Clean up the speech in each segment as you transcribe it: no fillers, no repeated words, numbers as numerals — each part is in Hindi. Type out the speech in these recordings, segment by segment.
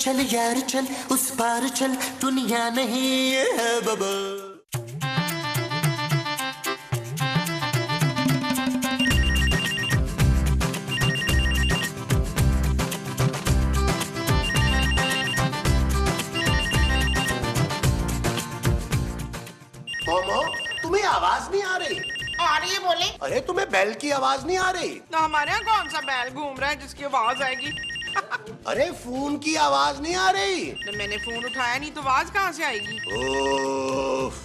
चल यार चल, उस पार चल, दुनिया नहीं है बाबा। मोमो, तुम्हें आवाज नहीं आ रही? आ रही है, बोले। अरे तुम्हें बेल की आवाज नहीं आ रही? तो हमारे यहाँ कौन सा बैल घूम रहा है जिसकी आवाज आएगी? अरे फोन की आवाज नहीं आ रही? तो मैंने फोन उठाया नहीं तो आवाज कहाँ से आएगी? ओफ।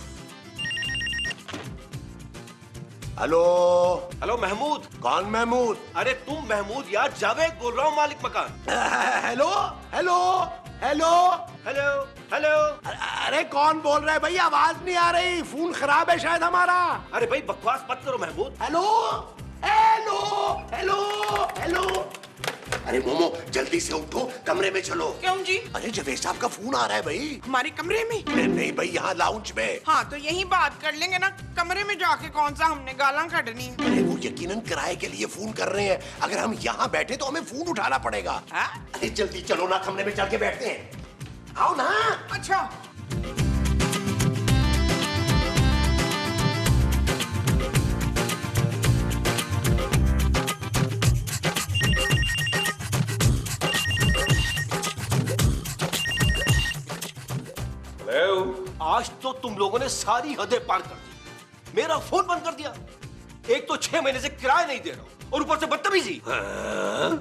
Hello hello Mahmood. कौन महमूद? अरे तुम महमूद यार, जावेद बोल रहा हूँ, मालिक मकान। Hello hello hello hello hello. अरे कौन बोल रहा है भाई? आवाज नहीं आ रही, फोन खराब है शायद हमारा। अरे भाई बकवास मत करो Mahmood. Hello hello hello hello. अरे मोमो जल्दी से उठो, कमरे में चलो। क्यों जी? अरे जावेद साहब का फोन आ रहा है भाई। हमारे कमरे में? नहीं भाई, यहाँ लाउंज में। हाँ तो यही बात कर लेंगे ना, कमरे में जाके कौन सा हमने गालां कढ़नी है। अरे वो यकीनन किराए के लिए फोन कर रहे हैं, अगर हम यहाँ बैठे तो हमें फोन उठाना पड़ेगा। हाँ? अरे जल्दी चलो ना, कमरे में चल के बैठते हैं। आओ ना। अच्छा। आज तो तुम लोगों ने सारी हदें पार कर दी, मेरा फोन बंद कर दिया। एक तो 6 महीने से किराया नहीं दे रहा हूं और ऊपर से बदतमीजी।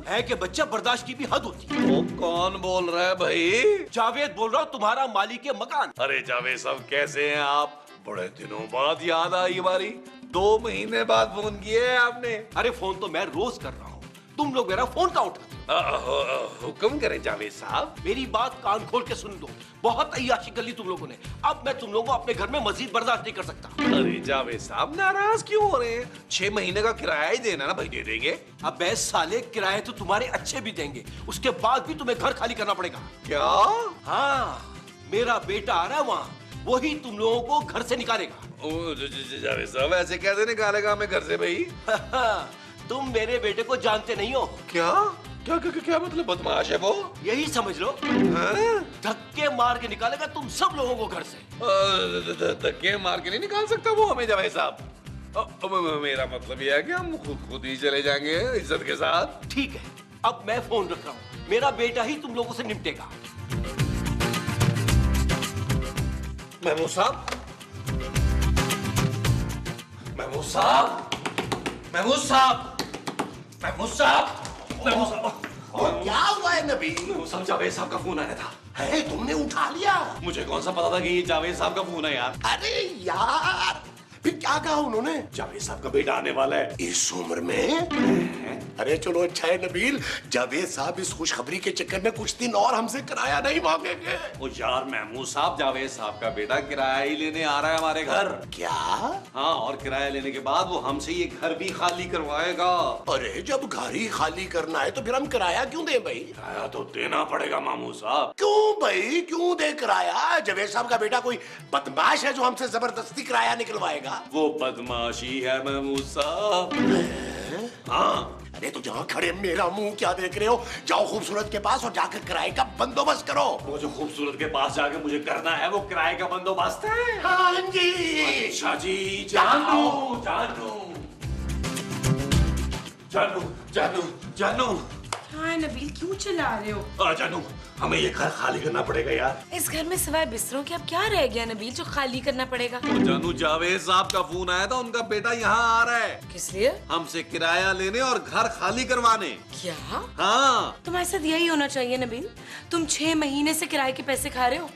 है कि बच्चा बर्दाश्त की भी हद होती है। वो कौन बोल रहा है भाई? जावेद बोल रहा हूँ, तुम्हारा मालिक मकान। अरे जावेद साहब कैसे हैं आप? बड़े दिनों बाद याद आई हमारी। 2 महीने बाद फोन किए है आपने। अरे फोन तो मैं रोज कर रहा हूँ, तुम लोग मेरा फोन का उठाते। हुक्म करें जावेद साहब। मेरी बात कान खोल के सुन लो, बहुत अय्याशी कर ली तुम लोगों ने। अब मैं तुम लोगों को अपने घर में मजीद बर्दाश्त नहीं कर सकता। अरे जावेद साहब नाराज क्यों हो रहे हैं? 6 महीने का किराया ही देना ना भाई, दे देंगे। अब बे साले, किराए तो तुम्हारे अच्छे भी देंगे, उसके बाद भी तुम्हें घर खाली करना पड़ेगा। क्या? हाँ, मेरा बेटा आ रहा है वहाँ, वही तुम लोगों को घर से निकालेगा। जावेद साहब ऐसे कैसे निकालेगा हमें घर से भाई? तुम मेरे बेटे को जानते नहीं हो। क्या क्या क्या, क्या मतलब? बदमाश है वो? यही समझ लो, धक्के मार के निकालेगा तुम सब लोगों को घर से। धक्के मार के नहीं निकाल सकता वो हमें जावेद साहब। मेरा मतलब यह है कि हम खुद ही चले जाएंगे इज्जत के साथ। ठीक है, अब मैं फोन रख रहा हूँ, मेरा बेटा ही तुम लोगों से निपटेगा। महमूद साहब, महमूद साहब, महमूद साहब, महमूद साहब, महमूद साहब। क्या हुआ है नबी? महमूद साहब, जावेद साहब का फोन आया था। है तुमने उठा लिया? मुझे कौन सा पता था कि ये जावेद साहब का फोन है यार। अरे यार, फिर क्या कहा उन्होंने? जावेद साहब का बेटा आने वाला है। इस उम्र में? अरे चलो अच्छा है नबील, जावेद साहब इस खुशखबरी के चक्कर में कुछ दिन और हमसे किराया नहीं मांगेंगे। ओ यार महमूद साहब, जावेद साहब का बेटा किराया ही लेने आ रहा है हमारे घर। क्या? हाँ, और किराया लेने के बाद वो हमसे ये घर भी खाली करवाएगा। अरे जब घर ही खाली करना है तो फिर हम किराया क्यों दे भाई? किराया तो देना पड़ेगा महमूद साहब। क्यों भाई, क्यों दे किराया? जावेद साहब का बेटा कोई बदमाश है जो हमसे जबरदस्ती किराया निकलवाएगा? वो बदमाशी है महमूद साहब। हाँ। अरे तो जहाँ खड़े मेरा मुंह क्या देख रहे हो? जाओ खूबसूरत के पास और जाकर किराए का बंदोबस्त करो। वो जो खूबसूरत के पास जाके मुझे करना है वो किराए का बंदोबस्त है। हाँ जी। अच्छा जी, जानू जानू जानू जानू जानू। हाँ नबील, क्यों चिल्ला रहे हो? जानू, हमें ये घर खाली करना पड़ेगा यार। इस घर में सिवाय बिस्तरों के अब क्या रह गया नबील जो खाली करना पड़ेगा? जानू, जावेद साहब का फोन आया था, उनका बेटा यहाँ आ रहा है। किस लिए? हमसे किराया लेने और घर खाली करवाने। क्या? हाँ। तुम्हारे साथ यही होना चाहिए नबील। तुम 6 महीने से किराए के पैसे खा रहे हो।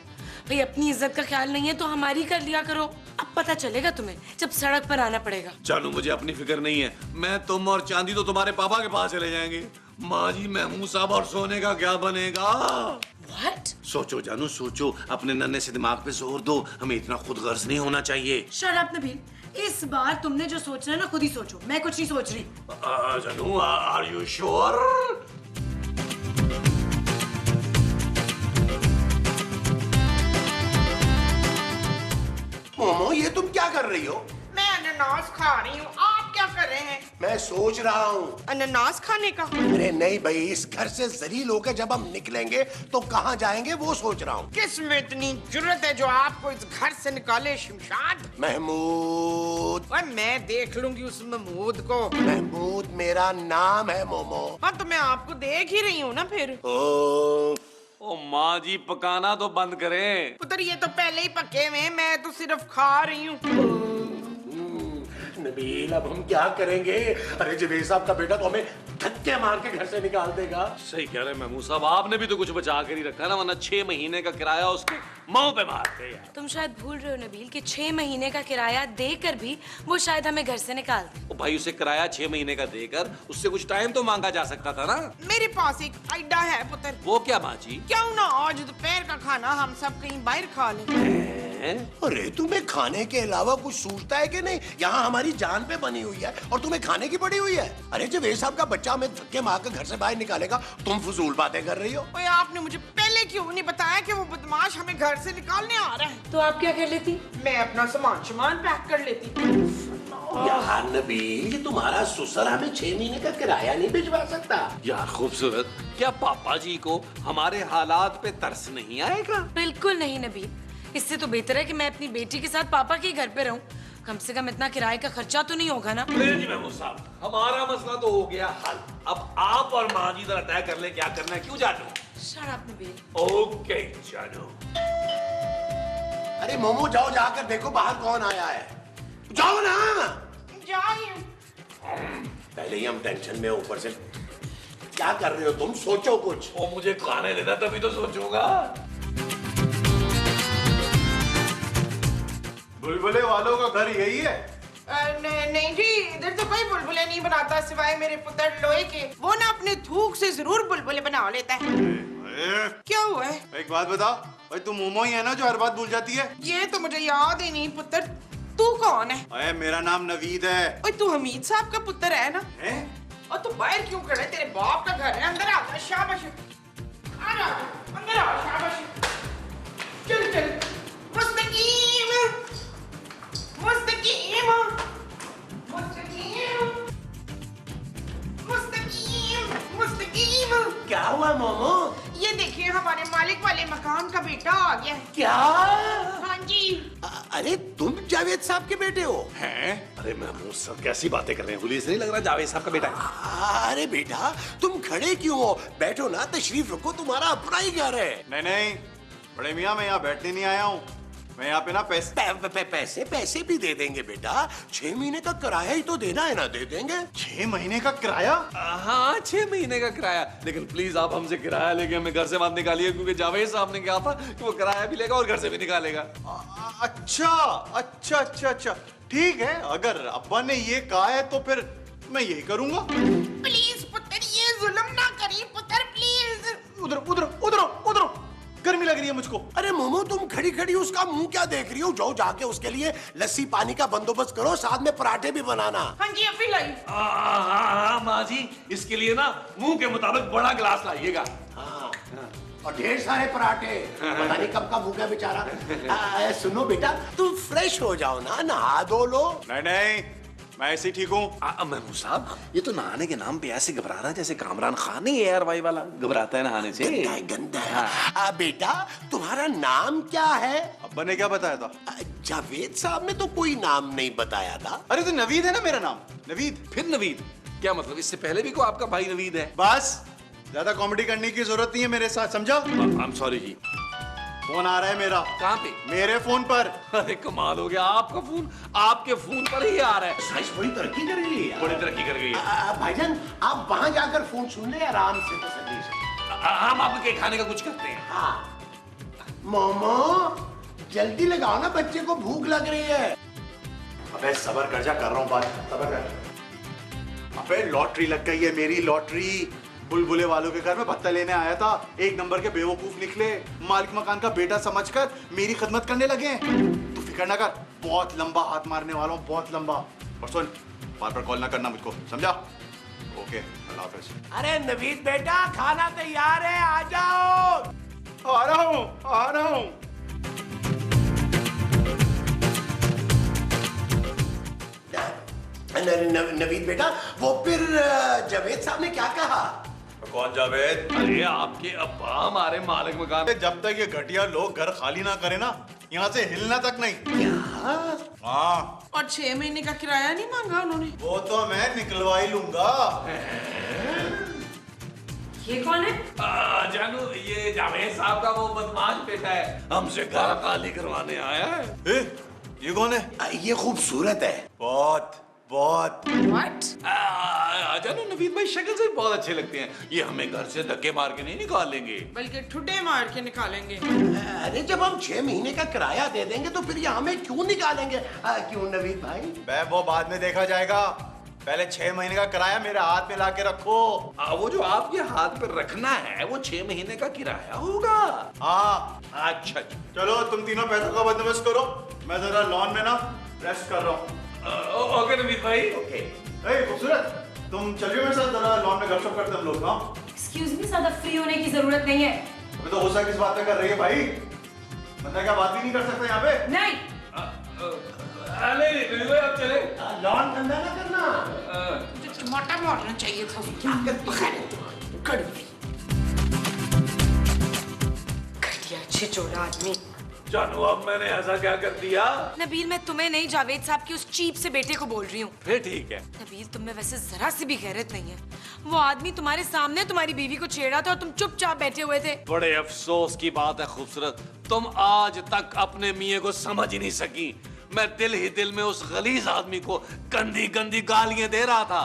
भाई अपनी इज्जत का ख्याल नहीं है तो हमारी कर लिया करो। अब पता चलेगा तुम्हें जब सड़क पर आना पड़ेगा। जानू, मुझे अपनी फिक्र नहीं है। मैं, तुम और चांदी तो तुम्हारे पापा के पास चले जाएंगे। माँ जी, महमूद साहब और सोने का क्या बनेगा? What? सोचो जानू, सोचो, अपने नन्हे से दिमाग पे जोर दो। हमें इतना खुद गर्ज नहीं होना चाहिए। Shut up नबील, इस बार तुमने जो सोचना है ना खुद ही सोचो, मैं कुछ नहीं सोच रही। जानू, आर यू श्योर? मोमो, ये तुम क्या कर रही हो? मैं अनानास खा रही हूँ, आप क्या कर रहे हैं? मैं सोच रहा हूँ। अनानास खाने का? अरे नहीं भाई, इस घर से जलील होकर जब हम निकलेंगे तो कहाँ जाएंगे वो सोच रहा हूँ। किस में इतनी जुर्रत है जो आपको इस घर से निकाले शमशाद? महमूद। और मैं देख लूंगी उस महमूद को। महमूद मेरा नाम है मोमो। हाँ तो मैं आपको देख ही रही हूँ ना फिर। ओ माँ जी, पकाना तो बंद करें। पुत्र ये तो पहले ही पके हुए हैं, मैं तो सिर्फ खा रही हूँ। नबील अब हम क्या करेंगे? अरे जवेद साहब का बेटा तो हमें धक्के मार के घर से निकाल देगा। सही कह रहे हैं महमूद साहब, आपने भी तो कुछ बचा कर ही रखा ना, वरना 6 महीने का किराया उसके मुंह पे मारते यार। तुम शायद भूल रहे हो नबील कि 6 महीने का किराया देकर भी वो शायद हमें घर से निकाल दे। ओ भाई, उसे किराया 6 महीने का देकर उससे कुछ टाइम तो मांगा जा सकता था ना। मेरे पास एक आइडिया है पुत्र। वो क्या माँ जी? क्यों ना आज दोपहर का खाना हम सब कहीं बाहर खा लें? अरे तुम्हें खाने के अलावा कुछ सूझता है कि नहीं? यहाँ हमारी जान पे बनी हुई है और तुम्हें खाने की पड़ी हुई है। अरे जवेद साहब का बच्चा हमें धक्के मारकर घर से बाहर निकालेगा, तुम फजूल बातें कर रही हो। ओए आपने मुझे पहले क्यों नहीं बताया कि वो बदमाश हमें घर से निकालने आ रहा है? तो आप क्या कर लेती? मैं अपना सामान पैक कर लेती। यार नबील, ये तुम्हारा ससुर हमें 6 महीने का किराया नहीं भिजवा सकता। यार खूबसूरत, क्या पापा जी को हमारे हालात पे तरस नहीं आएगा? बिल्कुल नहीं नबील, इससे तो बेहतर है कि मैं अपनी बेटी के साथ पापा के घर पे रहूं। कम से कम इतना किराए का खर्चा तो नहीं होगा ना। जी महमूद साहब, हमारा मसला तो हो गया हल। अब आप और माँ जी जरा तय कर ले क्या करना है। क्यों जानू? Shut up Nabeel. ओके जानू। अरे मोमो जाओ, जाकर देखो बाहर कौन आया है। जाओ ना। पहले ही हम टेंशन में, ऊपर से क्या कर रहे हो तुम? सोचो कुछ। वो मुझे खाने देना तभी तो सोचूंगा। बुलबुले वालों का घर यही है? नहीं जी, इधर तो कोई बुलबुले नहीं बनाता सिवाय मेरे पुत्र लोहे के। वो ना अपने थूक से जरूर बुलबुले बना लेता है। क्या हुआ है? एक बात बता, भाई तू मोमो ही है ना जो हर बात भूल जाती है? ये तो मुझे याद ही नहीं पुत्र। तू कौन है? अरे मेरा नाम नवीद है। ओए तू हमीद साहब का पुत्र है ना? हैं? और तू बाहर क्यों खड़ा है? तेरे बाप का घर है, अंदर आ जा। शाबाश, आ जा, अंदर आ। शाबाश, चल चल। मुस्तकीम मुस्तकीम मुस्तकीम मुस्तकीम मुस्तकीम। क्या हुआ मोमो? ये देखिए हमारे मालिक वाले मकान का बेटा आ गया है। क्या? हाँ जी। अरे तुम जावेद साहब के बेटे हो? हैं? अरे महमूद साहब कैसी बातें कर रहे हैं? पुलिस नहीं लग रहा जावेद साहब का बेटा है। अरे बेटा तुम खड़े क्यों हो? बैठो ना, तशरीफ रखो, तुम्हारा अपना ही घर है। नहीं, बड़े मियाँ मैं यहाँ बैठने नहीं आया हूँ। मैं यहाँ पे ना पैसे भी दे देंगे बेटा। 6 महीने का किराया ही तो देना है ना, दे देंगे। 6 महीने का किराया? हाँ 6 महीने का किराया, लेकिन प्लीज आप हमसे किराया लेके हमें घर से बाहर निकालिए, क्योंकि जावेद साहब ने कहा था कि वो किराया भी लेगा और घर से भी निकालेगा। अच्छा, ठीक है। अगर अब्बा ने ये कहा है तो फिर मैं यही करूँगा। प्लीज पुत्र, ये जुल्म ना करिए पुत्र, प्लीज। उधर गर्मी लग रही है मुझको। अरे मोमो तुम खड़ी खड़ी उसका मुंह क्या देख रही हो? जाओ जाके उसके लिए लस्सी पानी का बंदोबस्त करो, साथ में पराठे भी बनाना। हाँ जी अभी लाई। हाँ माँ जी, इसके लिए ना मुंह के मुताबिक बड़ा गिलास लाइएगा। हाँ। और ढेर सारे पराठे। पता नहीं कब का भूखा बेचारा। सुनो बेटा, तुम फ्रेश हो जाओ ना, नहा धो लो। नहीं, मैं ऐसे ठीक हूँ। महमूद साहब, ये तो नहाने के नाम पे ऐसे घबरा रहा है जैसे कामरान खान नहीं एयर वाई वाला घबराता है नहाने से। गंदा है। बेटा तुम्हारा नाम क्या है? अब्बा ने क्या बताया था? जावेद साहब ने तो कोई नाम नहीं बताया था। अरे तो नवीद है ना मेरा नाम, नवीद। फिर नवीद? क्या मतलब, इससे पहले भी को आपका भाई नवीद है? बस ज्यादा कॉमेडी करने की जरूरत नहीं है मेरे साथ, समझा? आई एम सॉरी जी। फोन आ रहा है मेरा। कहाँ पे? मेरे फोन पर। अरे कमाल हो गया, आपका फोन आपके फोन पर ही आ रहा है। साइंस बड़ी तरक्की कर गई है। बड़ी तरक्की कर गई है। भाईजान आप वहां जाकर फोन सुन ले आराम से, तसल्ली से। हम आपके खाने का कुछ करते हैं। हाँ मोमो जल्दी लगाओ ना, बच्चे को भूख लग रही है। अबे सबर कर जा, कर रहा हूँ बात, सबर कर। अबे लॉटरी लग गई है मेरी, लॉटरी। बुलबुले वालों के घर में भत्ता लेने आया था, 1 नंबर के बेवकूफ निकले, मालिक मकान का बेटा समझकर मेरी खिदमत करने लगे। तू फिक्र ना कर, बहुत लंबा हाथ मारने वाला हूँ, बहुत लंबा। और सुन, बार बार कॉल ना करना मुझको, समझा? ओके, अल्लाह हाफिज। अरे नवीद बेटा खाना तैयार है, आ जाओ। आ रहा हूँ। नवीद बेटा, वो फिर जावेद साहब ने क्या कहा? कौन जावेद? अरे आपके अब्बा हमारे मालिक मकान। जब तक ये घटिया लोग घर खाली ना करे ना, यहाँ से हिलना तक नहीं। हाँ, और 6 महीने का किराया नहीं मांगा उन्होंने? वो तो मैं निकलवा ही लूंगा। ये कौन है? जानू, ये जावेद साहब का वो बदमाश बेटा है, हमसे घर खाली करवाने आया है। ये कौन है? ये खूबसूरत है बहुत बहुत। What? जानू, नवीद भाई शक्ल से बहुत अच्छे लगते हैं, ये हमें घर से धक्के मार के नहीं निकालेंगे। बल्कि ठुड्डे मार के निकालेंगे। अरे जब हम 6 महीने का किराया दे देंगे तो फिर ये हमें क्यों निकालेंगे? क्यों नवीद भाई? वो बाद में देखा जाएगा, पहले 6 महीने का किराया मेरे हाथ में लाके रखो। वो जो आपके हाथ पे रखना है वो 6 महीने का किराया होगा। हाँ, अच्छा, चलो तुम तीनों पैसों का बंदोबस्त करो, मैं जरा लॉन में ना रेस्ट कर रहा हूँ। ओके नवीद भाई। ओके। खूबसूरत, तुम चलिए मेरे साथ, जरा लॉन में गपशप करते हम लोग। हाँ, Excuse me, ज्यादा फ्री होने की जरूरत नहीं है। अभी तो गुस्सा किस बात पे कर रही है भाई? बंदा क्या बात भी नहीं कर सकता यहाँ पे? नहीं। नहीं नवीद भाई, आप चले। लॉन धंधा ना करना। तुझे टमाटर मारना चाहिए था। घटिया छिचोला आदमी। जानू, अब मैंने ऐसा क्या कर दिया? नबील, मैं तुम्हें नहीं, जावेद साहब के उस चीप से बेटे को बोल रही हूँ। फिर ठीक है। नबील, तुम में वैसे जरा सी भी गैरत नहीं है। वो आदमी तुम्हारे सामने तुम्हारी बीवी को छेड़ा था और तुम चुपचाप बैठे हुए थे। बड़े अफसोस की बात है खूबसूरत, तुम आज तक अपने मियाँ को समझ ही नहीं सकी। मैं दिल ही दिल में उस गलीज आदमी को गंदी गंदी गालियां दे रहा था।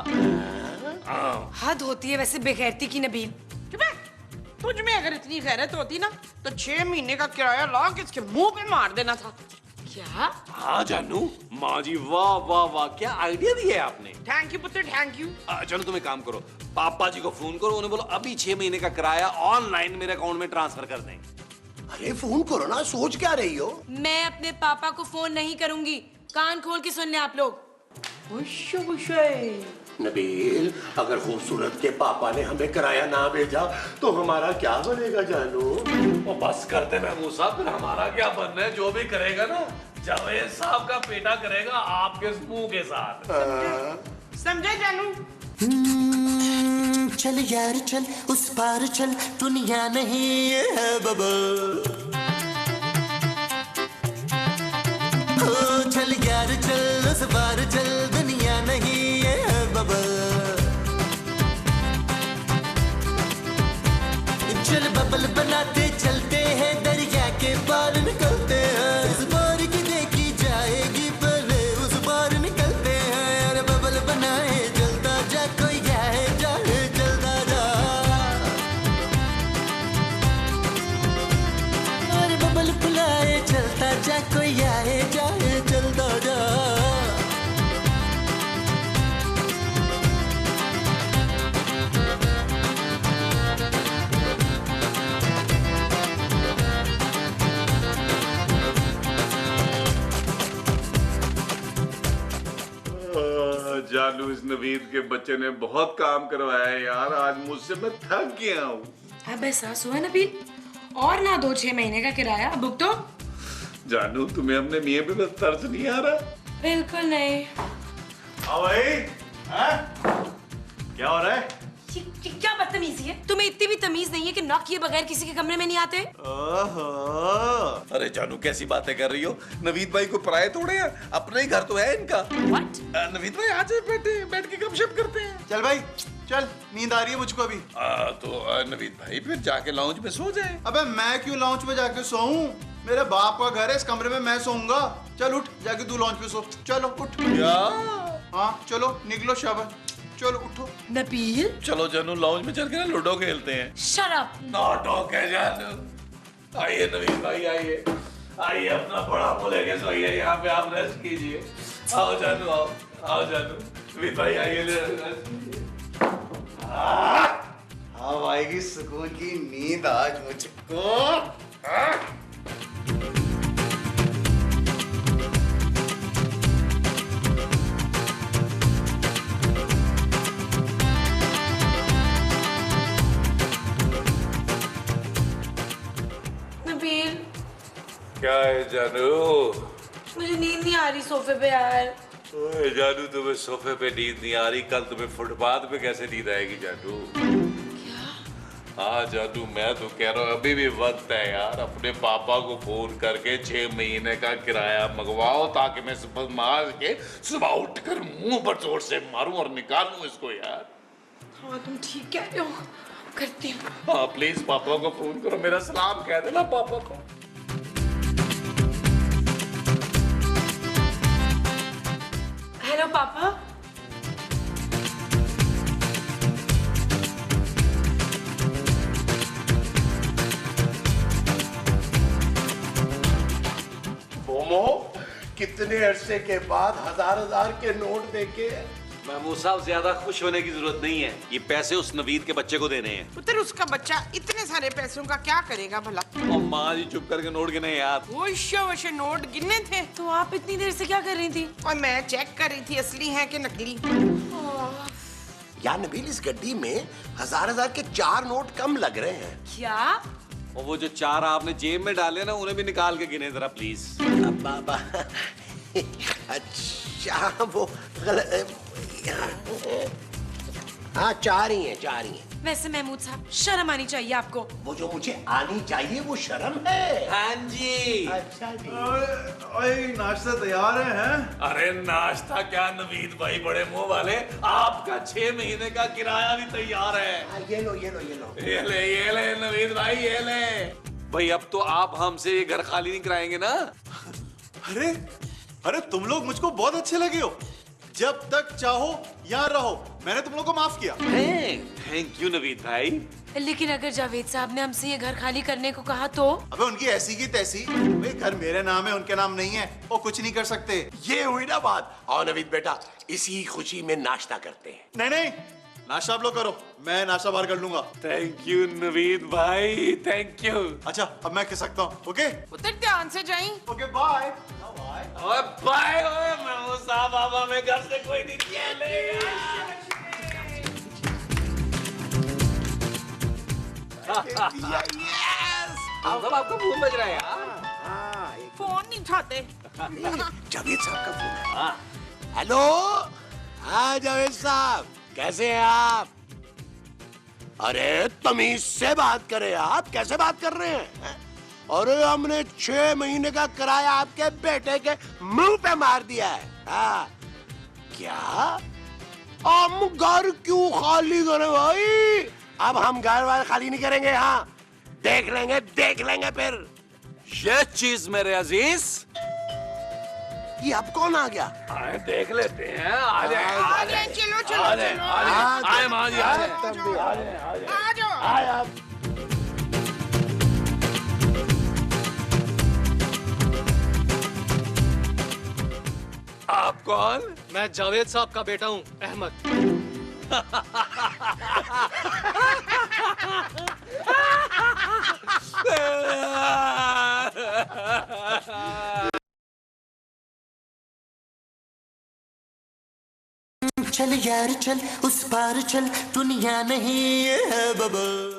हद होती है वैसे बेगैरती की नबील। तुझ में अगर इतनी गैरत होती ना तो 6 महीने का किराया ला के इसके मुंह पे मार देना था। क्या? हाँ जानू, माँ जी वाह वाह वाह, क्या आइडिया दिया है आपने। थैंक यू पुत्र, थैंक यू। चलो तुम एक काम करो, पापा जी को फोन करो, उन्हें बोलो अभी 6 महीने का किराया ऑनलाइन मेरे अकाउंट में ट्रांसफर कर दें। अरे फोन करो ना, सोच क्या रही हो? मैं अपने पापा को फोन नहीं करूंगी, कान खोल के सुन ले आप लोग। नबील, अगर खूबसूरत के पापा ने हमें किराया ना भेजा तो हमारा क्या बनेगा जानू? वो बस करते महमूद साहब, फिर हमारा क्या बनना है? जो भी करेगा ना जावेद साहब का बेटा करेगा, आपके मुंह के साथ। समझे जानू? चल यार चल, उस पार चल, दुनिया नहीं है बबल। चल यार चल, उस पार चल, दुनिया नहीं है बबल। चल बबल बनाते चलते हैं, दरिया के पार निकलते हैं। इस बार की देखी जाएगी, पहले उस बार निकलते हैं। अरे बबल बनाए जलता जा, कोई जाए जाए जलता जा। अरे बबल फुलाए चलता जा, कोई आए जाए जलता जा। जानू, इस नवीद के बच्चे ने बहुत काम करवाया है यार, आज मुझसे मैं थक गया हूँ। अब एहसास हुआ नबील, और ना दो 6 महीने का किराया बुक तो। जानू, तुम्हें अपने मियाँ पे बस तरस नहीं आ रहा? बिल्कुल नहीं। हाँ भाई, हैं? क्या हो रहा है? क्या बदतमीजी है? तुम्हें इतनी भी तमीज नहीं है कि नॉक किए बगैर किसी के कमरे में नहीं आते? ओहो, अरे जानू, कैसी बातें कर रही हो? नवीद भाई को पराये थोड़े हैं, अपना ही घर तो है इनका। What? नवीद भाई आज बैठ के गपशप करते हैं। चल भाई चल, नींद आ रही है मुझको अभी। तो नवीद भाई फिर जाके लाउंज में सो जाए। अबे मैं क्यों लॉन्च में जाके सोऊं? मेरे बाप का घर है, इस कमरे में मैं सोऊंगा। चल उठ, जाके तू लॉन्च पे सो। चलो उठ। क्या? हाँ चलो निकलो शाबाश, चलो उठो। नबील, चलो जानू, लाउंज में चल के ना लूडो खेलते हैं। Shut up. नाटक है जानू। आइए नवीद भाई, आइए आइए, अपना बड़ा मुंह लेके सोइए, यहाँ पे आप रेस्ट कीजिए। आओ जानू, आओ आओ जानू, नवीद भाई आइए, रेस्ट कीजिए। अब आएगी सुकून की नींद आज मुझको। नबील, क्या है जानू? मुझे नींद नहीं आ रही सोफे पे यार। ओए जानू, तुम्हें सोफे पे नींद नहीं आ रही, कल तुम्हें फुटपाथ पे कैसे नींद आएगी जानू? हाँ जानू, मैं तो कह रहा हूँ अभी भी वक्त है यार, अपने पापा को फोन करके 6 महीने का किराया मंगवाओ, ताकि मैं सुबह मार के सुबह उठकर मुंह पर जोर से मारूं और निकालूं इसको यार। हाँ तुम ठीक कह रहे हो, करती हूँ। हाँ प्लीज पापा को फोन करो, मेरा सलाम कह देना पापा को। हेलो पापा। मोमो, कितने अरसे के बाद हजार के नोट देके। महमूद साहब, ज्यादा खुश होने की जरूरत नहीं है, ये पैसे उस नवीद के बच्चे को देने हैं। पुत्र, उसका बच्चा इतने सारे पैसों का क्या करेगा भला? और माँ जी चुप करके नोट गिने यार। वोशे नोट गिने थे। तो आप इतनी देर से क्या कर रही थी? और मैं चेक कर रही थी असली है कि नकली। यार नबील, इस गड्डी में हजार के 4 नोट कम लग रहे हैं। क्या? और वो जो 4 आपने जेब में डाले ना, उन्हें भी निकाल के गिने जरा प्लीज। बाबा अच्छा, वो गलत। हाँ 4 ही हैं, 4 ही हैं। वैसे महमूद साहब, शर्म आनी चाहिए आपको। वो जो मुझे आनी चाहिए वो शर्म है। हाँ जी। अच्छा जी। ओए नाश्ता तैयार है हैं? अरे नाश्ता क्या नवीद भाई, बड़े मुंह वाले, आपका 6 महीने का किराया भी तैयार है। ये लो ये लो ये लो। ये ले नवीद भाई, ये ले। भाई अब तो आप हमसे ये घर खाली नहीं कराएंगे ना? अरे अरे तुम लोग मुझको बहुत अच्छे लगे हो, जब तक चाहो यहाँ रहो, मैंने तुम लोग को माफ किया। थैंक यू नवीद भाई। लेकिन अगर जावेद साहब ने हमसे ये घर खाली करने को कहा तो? अबे उनकी ऐसी की तैसी, भाई घर मेरे नाम है, उनके नाम नहीं है, वो कुछ नहीं कर सकते। ये हुई ना बात। और नवीद बेटा, इसी खुशी में नाश्ता करते हैं। नहीं नहीं, नाश्ता आप लोग करो, मैं नाश्ता बाहर कर लूंगा। थैंक यू नवीद भाई, थैंक यू। अच्छा अब मैं खा सकता हूँ? ओके पुत्र ध्यान से जाई। Okay bye. ओए बाय, ओए महमूद साहब, अब हमें घर से कोई नहीं निकालेगा। सब आपका फोन बज रहा है यार। फोन नहीं उठाते। जावेद साहब का फोन है। हेलो, हाँ जावेद साहब, कैसे हैं आप? अरे तमीज से बात करें, आप कैसे बात कर रहे हैं? अरे हमने 6 महीने का किराया आपके बेटे के मुंह पे मार दिया है। हाँ क्या? हम घर क्यों खाली करें भाई? अब हम घर वाले खाली नहीं करेंगे। हाँ देख लेंगे फिर। ये चीज मेरे अजीज। ये अब कौन आ गया? आए देख लेते हैं। आ जाए, आ जाए, चलो चलो आ जाए, चलो। आ जाए, आए माँ जी, आ जाए। आ जाओ। आप कौन? मैं जावेद साहब का बेटा हूँ, अहमद। चल यार चल, उस पार चल, दुनिया नहीं है बबल।